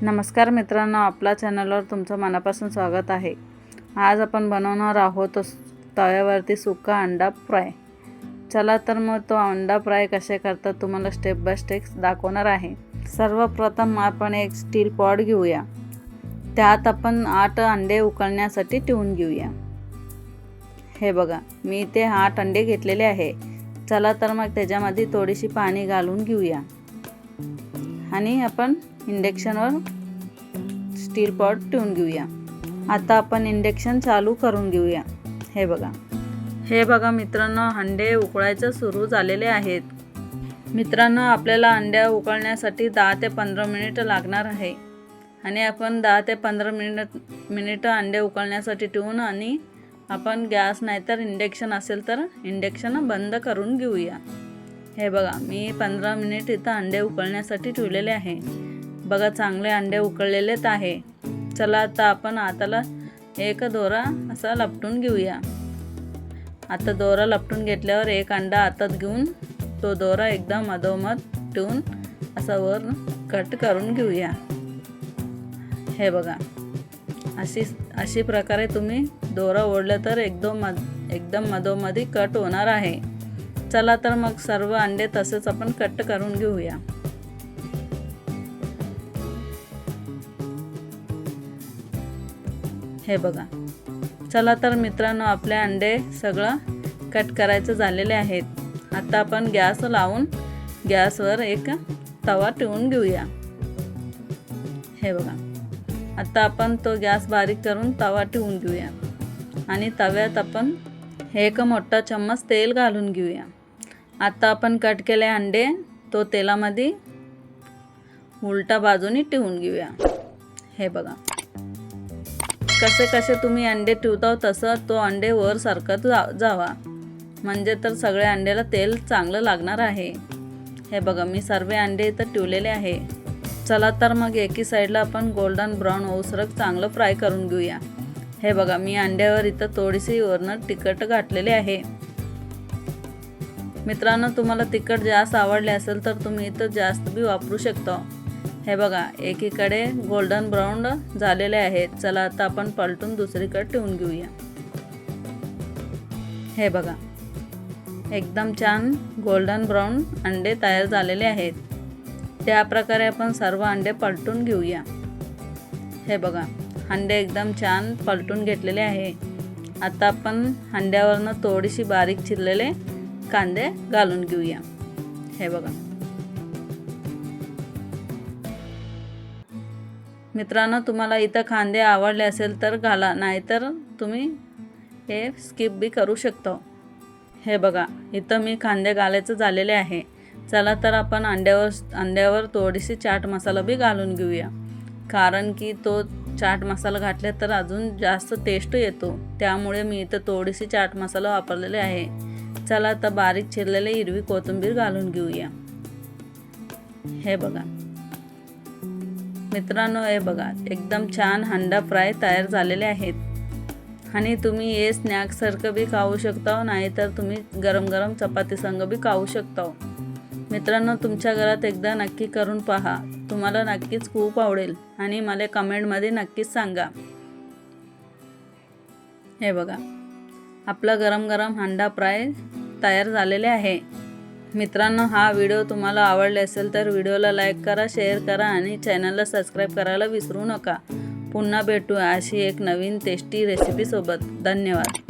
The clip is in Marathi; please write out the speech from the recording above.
नमस्कार मित्रांनो, आपल्या चॅनलवर तुमचं मनापासून स्वागत आहे। आज आपण बनवणार आहोत तव्यावरती सुका अंडा फ्राय। चला तर मग तो अंडा फ्राय कसे करतात तुम्हाला स्टेप बाय स्टेप दाखवणार आहे। सर्वप्रथम आपण एक स्टील पॉट घेऊया, त्यात आपण 8 अंडे उकळण्यासाठी ठेवून घेऊया। हे बघा, मी ते 8 अंडे घेतलेले आहे। चला तर मग त्याच्यामध्ये थोडीशी पाणी घालून घेऊया आणि आपण इंडक्शनवर स्टील पॉट ठेवून घेऊया। आता आपण इंडक्शन चालू करून घेऊया। हे बघा मित्रांनो, अंडे उकळायचे सुरू झालेले आहेत। मित्रांनो, आपल्याला अंडे उकळण्यासाठी 10 ते 15 मिनिट लागणार आहे आणि आपण 10 ते 15 मिनिट अंडे उकळण्यासाठी ठेवून आणि आपण गॅस नाहीतर इंडक्शन असेल तर इंडक्शन बंद करून घेऊया। हे बघा, मी 15 मिनिट इथं अंडे उकळण्यासाठी ठेवलेले आहे। बघा, चांगले अंडे उकळलेलेत आहे। चला आता आपण हाताला एक दोरा असा लपटून घेऊया। आता दोरा लपटून घेतल्यावर एक अंडा हातात घेऊन तो दोरा एकदम मधोमध ठेवून असा वर कट करून घेऊया। हे बघा, अशी प्रकारे तुम्ही दोरा ओढलं तर एकदम मधोमधी कट होणार आहे। चला तर मग सर्व अंडे तसेच आपण कट करून घेऊया। हे बघा, चला तर मित्रांनो, आपले अंडे सगळं कट करायचं झालेले आहेत। आता आपण गॅस लावून गॅसवर एक तवा ठेवून घेऊया। हे बघा, आता आपण तो गॅस बारीक करून तवा ठेवून घेऊया आणि तव्यात आपण एक मोठा चम्मच तेल घालून घेऊया। आता आपण कट केले अंडे तो तेलामध्ये उलटा बाजूनी ठेवून घेऊया। हे बघा, कसे तुम्ही अंडे ठेवता तसं तो अंडे वर सरकत जावा, म्हणजे तर सगळ्या अंड्याला तेल चांगलं लागणार आहे। हे बघा, मी सर्व अंडे इथं ठेवलेले आहे। चला तर मग एकी साईडला आपण गोल्डन ब्राऊन होऊसरक चांगलं फ्राय करून घेऊया। हे बघा, मी अंड्यावर इथं थोडीशी वरनं तिखट घातलेले आहे। मित्रांनो, तुम्हाला तिखट जास्त आवडले असेल तर तुम्ही इथं जास्त बी वापरू शकता। हे बघा, एकीकडे गोल्डन ब्राऊन झालेले आहेत। चला आता आपण पलटून दुसरीकडे ठेवून घेऊया। हे बघा, एकदम छान गोल्डन ब्राऊन अंडे तयार झालेले आहेत। त्या प्रकारे आपण सर्व अंडे पलटून घेऊया। हे बघा, अंडे एकदम छान पलटून घेतलेले आहे। आता आपण अंड्यावरनं थोडीशी बारीक चिरलेले कांदे घालून घेऊया। हे बघा मित्रांनो, तुम्हाला इथं कांदे आवडले असेल तर घाला, नाहीतर तुम्ही हे स्किप बी करू शकता। हे बघा, इथं मी कांदे घालायचं झालेले आहे। चला तर आपण अंड्यावर थोडीशी चाट मसाला बी घालून घेऊया, कारण की तो चाट मसाला घातले तर अजून जास्त टेस्ट येतो, त्यामुळे मी इथं थोडीशी चाट मसाला वापरलेले आहे। चला तर बारीक चिरलेले हिरवी कोथिंबीर घालून घेऊया। हे बघा मित्रांनो, हे बघा, एकदम छान अंडा फ्राय तयार झालेले आहेत आणि तुम्ही हे स्नॅक्ससारखं बी खाऊ शकता, नाहीतर तुम्ही गरम गरम चपाती संग बी खाऊ शकता। मित्रांनो, तुमच्या घरात एकदा नक्की करून पहा, तुम्हाला नक्कीच खूप आवडेल आणि मला कमेंटमध्ये नक्कीच सांगा। हे बघा, आपला गरम गरम अंडा फ्राय तयार झालेले आहे। मित्रांनो, हा व्हिडिओ तुम्हाला आवडले असेल तर व्हिडिओला लाईक करा, शेअर करा आणि चॅनलला सबस्क्राईब करायला विसरू नका। पुन्हा भेटू अशी एक नवीन टेस्टी रेसिपी सोबत। धन्यवाद।